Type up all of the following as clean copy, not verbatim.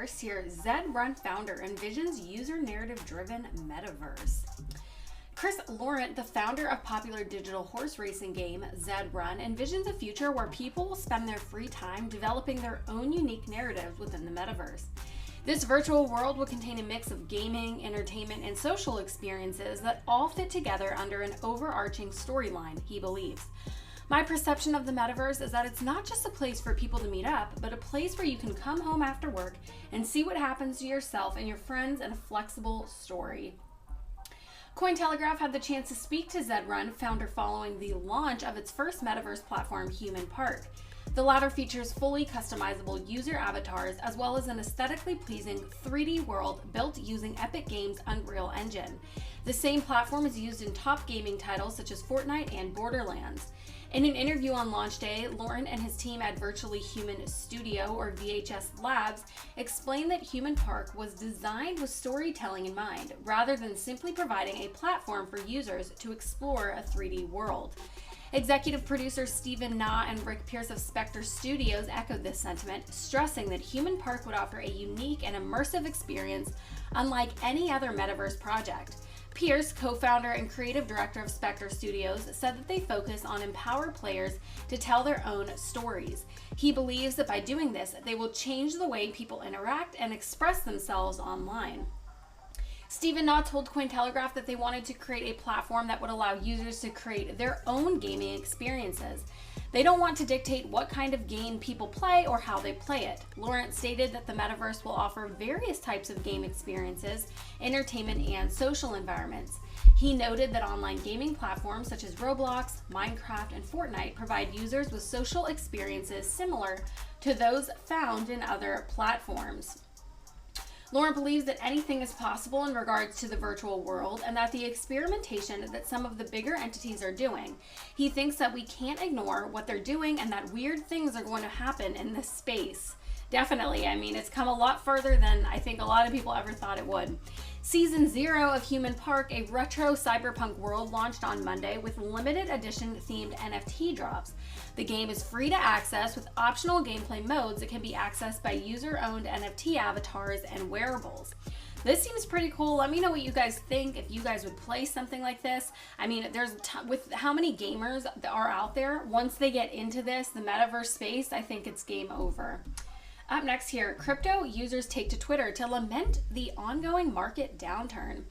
first here, Zedrun founder envisions user narrative-driven metaverse. Chris Laurent, the founder of popular digital horse racing game Zedrun, envisions a future where people will spend their free time developing their own unique narratives within the metaverse. This virtual world will contain a mix of gaming, entertainment, and social experiences that all fit together under an overarching storyline, he believes. My perception of the metaverse is that it's not just a place for people to meet up, but a place where you can come home after work and see what happens to yourself and your friends in a flexible story. Cointelegraph had the chance to speak to Zedrun founder following the launch of its first metaverse platform, Human Park. The latter features fully customizable user avatars as well as an aesthetically pleasing 3D world built using Epic Games' Unreal Engine. The same platform is used in top gaming titles such as Fortnite and Borderlands. In an interview on launch day, Lauren and his team at Virtually Human Studio, or VHS Labs, explained that Human Park was designed with storytelling in mind, rather than simply providing a platform for users to explore a 3D world. Executive producer Stephen Na and Rick Pierce of Spectre Studios echoed this sentiment, stressing that Human Park would offer a unique and immersive experience unlike any other metaverse project. Pierce, co-founder and creative director of Spectre Studios, said that they focus on empower players to tell their own stories. He believes that by doing this, they will change the way people interact and express themselves online. Stephen Na told Cointelegraph that they wanted to create a platform that would allow users to create their own gaming experiences. They don't want to dictate what kind of game people play or how they play it. Laurent stated that the metaverse will offer various types of game experiences, entertainment, and social environments. He noted that online gaming platforms such as Roblox, Minecraft, and Fortnite provide users with social experiences similar to those found in other platforms. Lauren believes that anything is possible in regards to the virtual world and that the experimentation that some of the bigger entities are doing. He thinks that we can't ignore what they're doing and that weird things are going to happen in this space. Definitely, I mean, it's come a lot further than I think a lot of people ever thought it would. Season 0 of Human Park, a retro cyberpunk world, launched on Monday with limited edition themed NFT drops. The game is free to access with optional gameplay modes that can be accessed by user-owned NFT avatars and wearables. This seems pretty cool. Let me know what you guys think, if you guys would play something like this. I mean, with how many gamers are out there, once they get into this, the metaverse space, I think it's game over. Up next here, crypto users take to Twitter to lament the ongoing market downturn.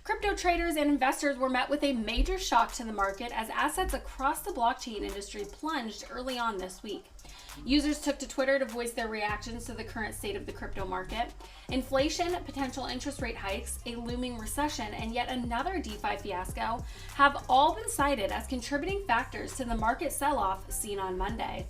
Crypto traders and investors were met with a major shock to the market as assets across the blockchain industry plunged early on this week. Users took to Twitter to voice their reactions to the current state of the crypto market. Inflation, potential interest rate hikes, a looming recession, and yet another DeFi fiasco have all been cited as contributing factors to the market sell-off seen on Monday.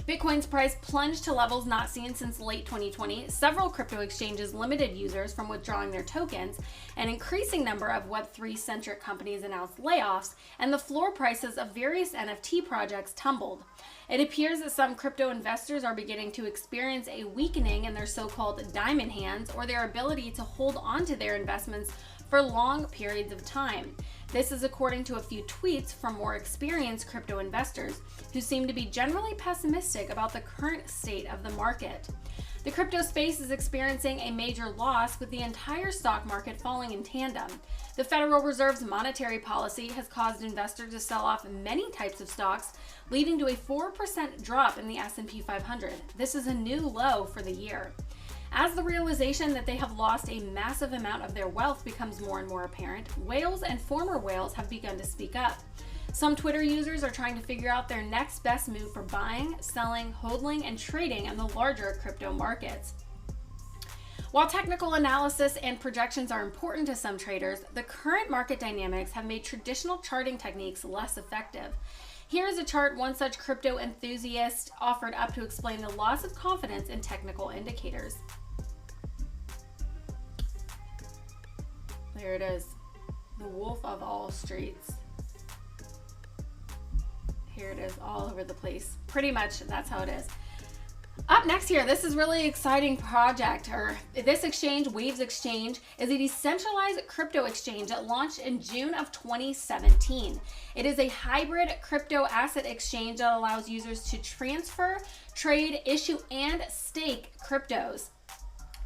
Bitcoin's price plunged to levels not seen since late 2020. Several crypto exchanges limited users from withdrawing their tokens. An increasing number of Web3-centric companies announced layoffs, and the floor prices of various NFT projects tumbled. It appears that some crypto investors are beginning to experience a weakening in their so-called diamond hands, or their ability to hold onto their investments for long periods of time. This is according to a few tweets from more experienced crypto investors who seem to be generally pessimistic about the current state of the market. The crypto space is experiencing a major loss, with the entire stock market falling in tandem. The Federal Reserve's monetary policy has caused investors to sell off many types of stocks, leading to a 4% drop in the S&P 500. This is a new low for the year. As the realization that they have lost a massive amount of their wealth becomes more and more apparent, whales and former whales have begun to speak up. Some Twitter users are trying to figure out their next best move for buying, selling, hodling, and trading in the larger crypto markets. While technical analysis and projections are important to some traders, the current market dynamics have made traditional charting techniques less effective. Here is a chart one such crypto enthusiast offered up to explain the loss of confidence in technical indicators. There it is, the wolf of all streets. Here it is all over the place. Pretty much that's how it is. Up next here, this is really exciting project, or this exchange, Waves Exchange, is a decentralized crypto exchange that launched in June of 2017. It is a hybrid crypto asset exchange that allows users to transfer, trade, issue, and stake cryptos.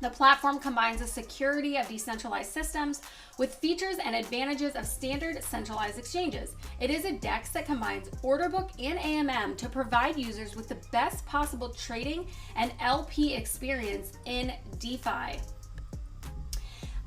The platform combines the security of decentralized systems with features and advantages of standard centralized exchanges. It is a DEX that combines order book and AMM to provide users with the best possible trading and LP experience in DeFi.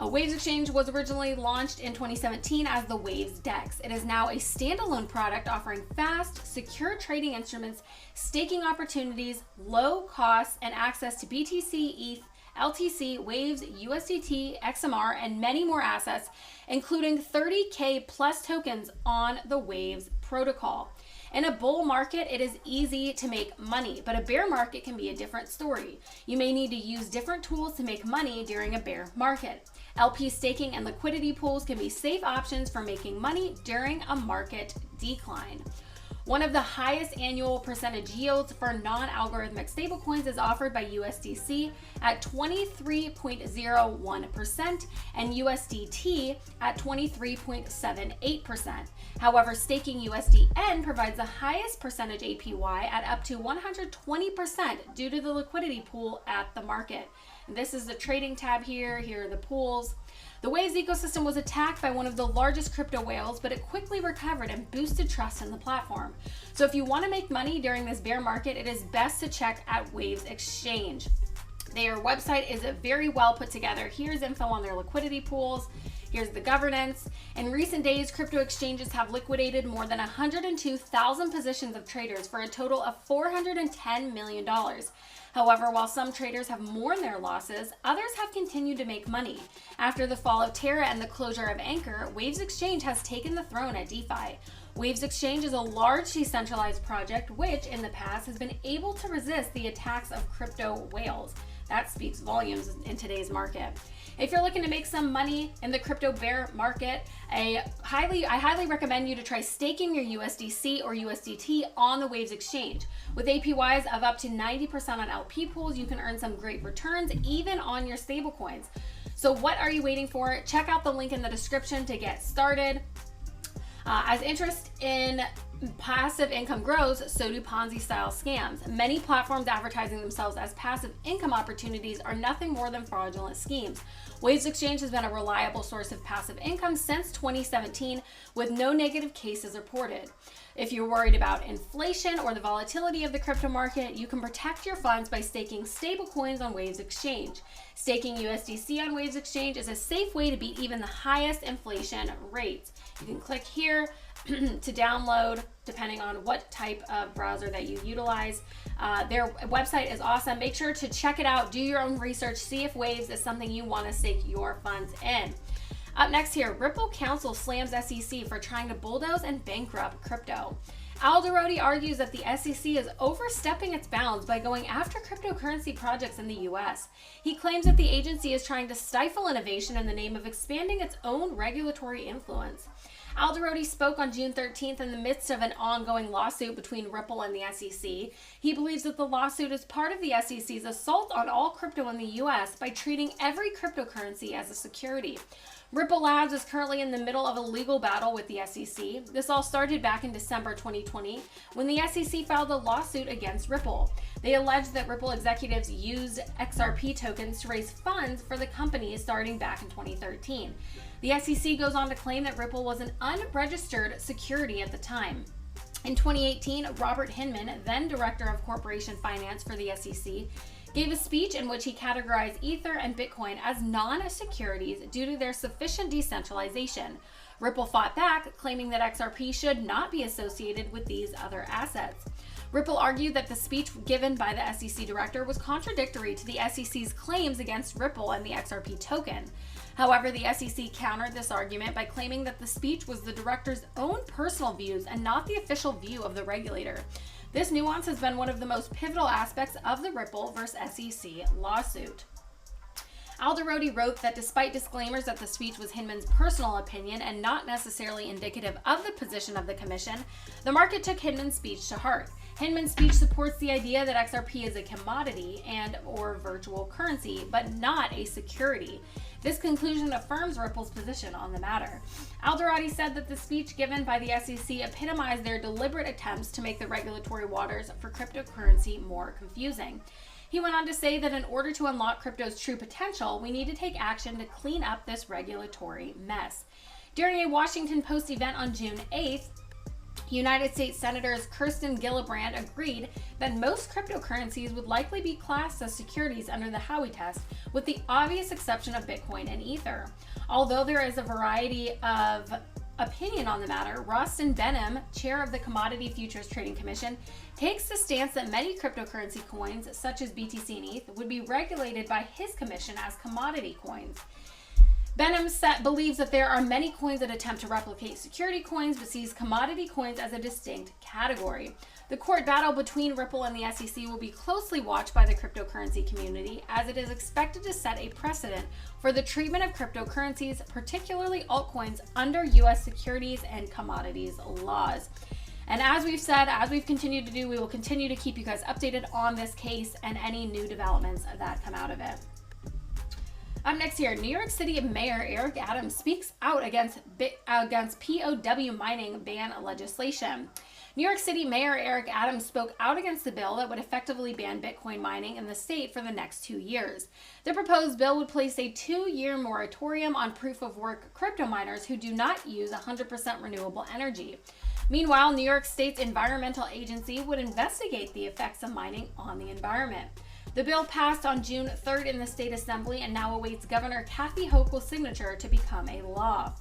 Waves Exchange was originally launched in 2017 as the Waves DEX. It is now a standalone product offering fast, secure trading instruments, staking opportunities, low costs, and access to BTC, ETH, LTC, Waves, USDT, XMR, and many more assets, including 30K plus tokens on the Waves protocol. In a bull market, it is easy to make money, but a bear market can be a different story. You may need to use different tools to make money during a bear market. LP staking and liquidity pools can be safe options for making money during a market decline. One of the highest annual percentage yields for non-algorithmic stablecoins is offered by USDC at 23.01% and USDT at 23.78%. However, staking USDN provides the highest percentage APY at up to 120% due to the liquidity pool at the market. This is the trading tab here. Here are the pools. The Waves ecosystem was attacked by one of the largest crypto whales, but it quickly recovered and boosted trust in the platform. So if you want to make money during this bear market, it is best to check out Waves Exchange. Their website is very well put together. Here's info on their liquidity pools. Here's the governance. In recent days, crypto exchanges have liquidated more than 102,000 positions of traders for a total of $410 million. However, while some traders have mourned their losses, others have continued to make money. After the fall of Terra and the closure of Anchor, Waves Exchange has taken the throne at DeFi. Waves Exchange is a large decentralized project which, in the past, has been able to resist the attacks of crypto whales. That speaks volumes in today's market. If you're looking to make some money in the crypto bear market, I highly recommend you to try staking your USDC or USDT on the Waves Exchange. With APYs of up to 90% on LP pools, you can earn some great returns even on your stablecoins. So what are you waiting for? Check out the link in the description to get started. As interest in passive income grows, so do Ponzi-style scams. Many platforms advertising themselves as passive income opportunities are nothing more than fraudulent schemes. Waves Exchange has been a reliable source of passive income since 2017, with no negative cases reported. If you're worried about inflation or the volatility of the crypto market, you can protect your funds by staking stablecoins on Waves Exchange. Staking USDC on Waves Exchange is a safe way to beat even the highest inflation rates. You can click here to download, depending on what type of browser that you utilize. Their website is awesome. Make sure to check it out, do your own research, see if Waves is something you want to stake your funds in. Up next here, Ripple Council slams SEC for trying to bulldoze and bankrupt crypto. Alderodi argues that the SEC is overstepping its bounds by going after cryptocurrency projects in the US. He claims that the agency is trying to stifle innovation in the name of expanding its own regulatory influence. Alderodi spoke on June 13th in the midst of an ongoing lawsuit between Ripple and the SEC. He believes that the lawsuit is part of the SEC's assault on all crypto in the US by treating every cryptocurrency as a security. Ripple Labs is currently in the middle of a legal battle with the SEC. This all started back in December 2020 when the SEC filed a lawsuit against Ripple. They alleged that Ripple executives used XRP tokens to raise funds for the company starting back in 2013. The SEC goes on to claim that Ripple was an unregistered security at the time. In 2018, Robert Hinman, then director of corporation finance for the SEC, gave a speech in which he categorized Ether and Bitcoin as non-securities due to their sufficient decentralization. Ripple fought back, claiming that XRP should not be associated with these other assets. Ripple argued that the speech given by the SEC director was contradictory to the SEC's claims against Ripple and the XRP token. However, the SEC countered this argument by claiming that the speech was the director's own personal views and not the official view of the regulator. This nuance has been one of the most pivotal aspects of the Ripple vs. SEC lawsuit. Alderodi wrote that despite disclaimers that the speech was Hinman's personal opinion and not necessarily indicative of the position of the commission, the market took Hinman's speech to heart. Hinman's speech supports the idea that XRP is a commodity and/or virtual currency, but not a security. This conclusion affirms Ripple's position on the matter. Alderodi said that the speech given by the SEC epitomized their deliberate attempts to make the regulatory waters for cryptocurrency more confusing. He went on to say that in order to unlock crypto's true potential, we need to take action to clean up this regulatory mess. During a Washington Post event on June 8th, United States Senators Kirsten Gillibrand agreed that most cryptocurrencies would likely be classed as securities under the Howey test, with the obvious exception of Bitcoin and Ether. Although there is a variety of opinion on the matter, Rustin Benham, chair of the Commodity Futures Trading Commission, takes the stance that many cryptocurrency coins, such as BTC and ETH, would be regulated by his commission as commodity coins. Benham believes that there are many coins that attempt to replicate security coins, but sees commodity coins as a distinct category. The court battle between Ripple and the SEC will be closely watched by the cryptocurrency community, as it is expected to set a precedent for the treatment of cryptocurrencies, particularly altcoins, under U.S. securities and commodities laws. And as we've said, as we've continued to do, we will continue to keep you guys updated on this case and any new developments that come out of it. Up next here, New York City Mayor Eric Adams speaks out against POW mining ban legislation. New York City Mayor Eric Adams spoke out against the bill that would effectively ban Bitcoin mining in the state for the next 2 years. The proposed bill would place a 2-year moratorium on proof-of-work crypto miners who do not use 100% renewable energy. Meanwhile, New York State's environmental agency would investigate the effects of mining on the environment. The bill passed on June 3rd in the state assembly and now awaits Governor Kathy Hochul's signature to become a law.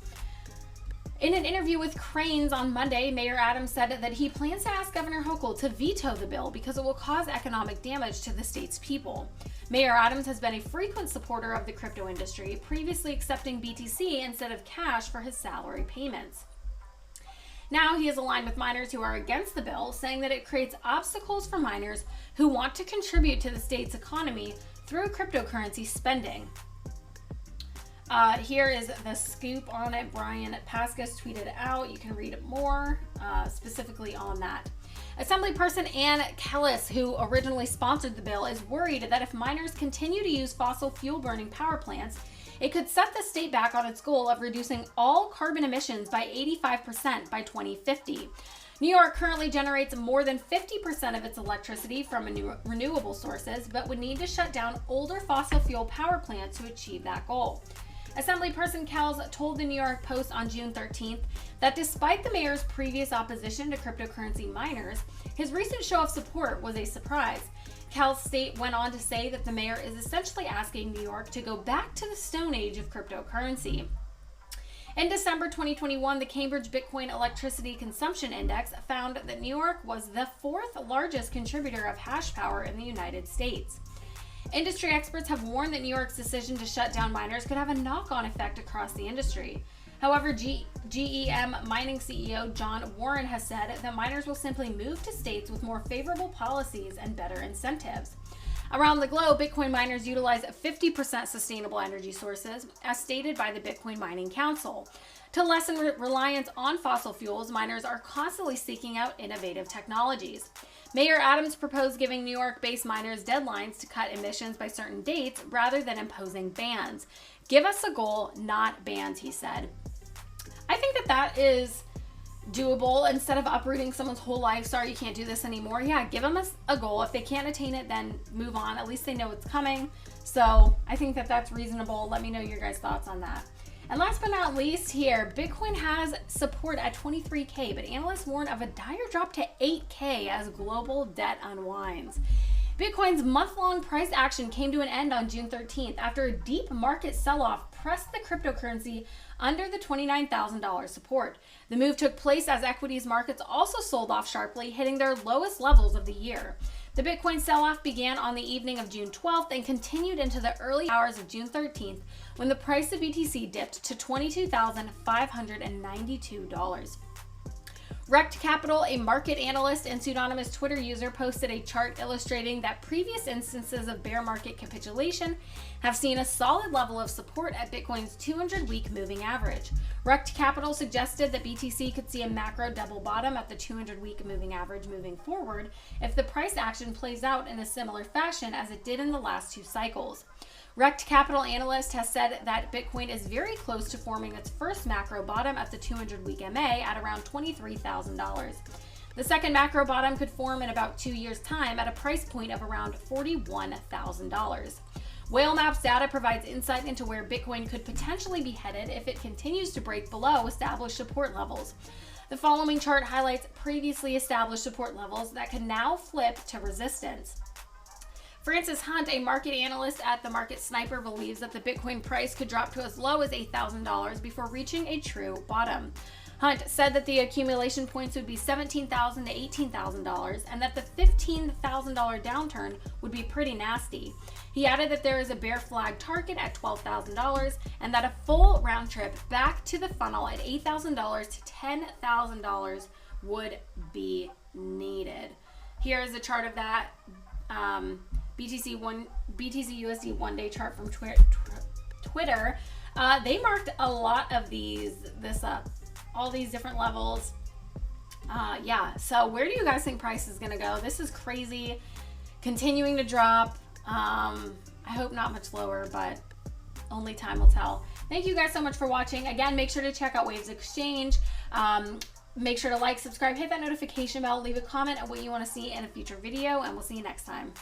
In an interview with Crain's on Monday, Mayor Adams said that he plans to ask Governor Hochul to veto the bill because it will cause economic damage to the state's people. Mayor Adams has been a frequent supporter of the crypto industry, previously accepting BTC instead of cash for his salary payments. Now he is aligned with miners who are against the bill, saying that it creates obstacles for miners who want to contribute to the state's economy through cryptocurrency spending. Here is the scoop on it. Brian Pascas tweeted out. You can read more specifically on that. Assemblyperson Ann Kellis, who originally sponsored the bill, is worried that if miners continue to use fossil fuel burning power plants, it could set the state back on its goal of reducing all carbon emissions by 85% by 2050. New York currently generates more than 50% of its electricity from renewable sources, but would need to shut down older fossil fuel power plants to achieve that goal. Assemblyperson Kells told the New York Post on June 13th that despite the mayor's previous opposition to cryptocurrency miners, his recent show of support was a surprise. Kells State went on to say that the mayor is essentially asking New York to go back to the Stone Age of cryptocurrency. In December 2021, the Cambridge Bitcoin Electricity Consumption Index found that New York was the 4th largest contributor of hash power in the United States. Industry experts have warned that New York's decision to shut down miners could have a knock-on effect across the industry. However, GEM mining CEO John Warren has said that miners will simply move to states with more favorable policies and better incentives. Around the globe, Bitcoin miners utilize 50% sustainable energy sources, as stated by the Bitcoin Mining Council. To lessen reliance on fossil fuels, miners are constantly seeking out innovative technologies. Mayor Adams proposed giving New York-based miners deadlines to cut emissions by certain dates rather than imposing bans. Give us a goal, not bans, he said. I think that is doable. Instead of uprooting someone's whole life, sorry, you can't do this anymore. Yeah, give them a goal. If they can't attain it, then move on. At least they know it's coming. So I think that's reasonable. Let me know your guys' thoughts on that. And last but not least here, Bitcoin has support at 23K, but analysts warn of a dire drop to 8K as global debt unwinds. Bitcoin's month-long price action came to an end on June 13th after a deep market sell-off pressed the cryptocurrency under the $29,000 support. The move took place as equities markets also sold off sharply, hitting their lowest levels of the year. The Bitcoin sell-off began on the evening of June 12th and continued into the early hours of June 13th when the price of BTC dipped to $22,592. Wrecked Capital, a market analyst and pseudonymous Twitter user, posted a chart illustrating that previous instances of bear market capitulation have seen a solid level of support at Bitcoin's 200-week moving average. Wrecked Capital suggested that BTC could see a macro double bottom at the 200-week moving average moving forward if the price action plays out in a similar fashion as it did in the last 2 cycles. Wrecked Capital analyst has said that Bitcoin is very close to forming its first macro bottom at the 200-week MA at around $23,000. The second macro bottom could form in about 2 years' time at a price point of around $41,000. Whale Maps data provides insight into where Bitcoin could potentially be headed if it continues to break below established support levels. The following chart highlights previously established support levels that could now flip to resistance. Francis Hunt, a market analyst at the Market Sniper, believes that the Bitcoin price could drop to as low as $8,000 before reaching a true bottom. Hunt said that the accumulation points would be $17,000 to $18,000 and that the $15,000 downturn would be pretty nasty. He added that there is a bear flag target at $12,000 and that a full round trip back to the funnel at $8,000 to $10,000 would be needed. Here is a chart of that BTC USD one-day chart from Twitter. They marked a lot of this up. All these different levels. Yeah, so where do you guys think price is gonna go? This is crazy, continuing to drop. I hope not much lower, but only time will tell. Thank you guys so much for watching. Again, make sure to check out Waves Exchange. Make sure to like, subscribe, hit that notification bell, leave a comment on what you want to see in a future video, and we'll see you next time.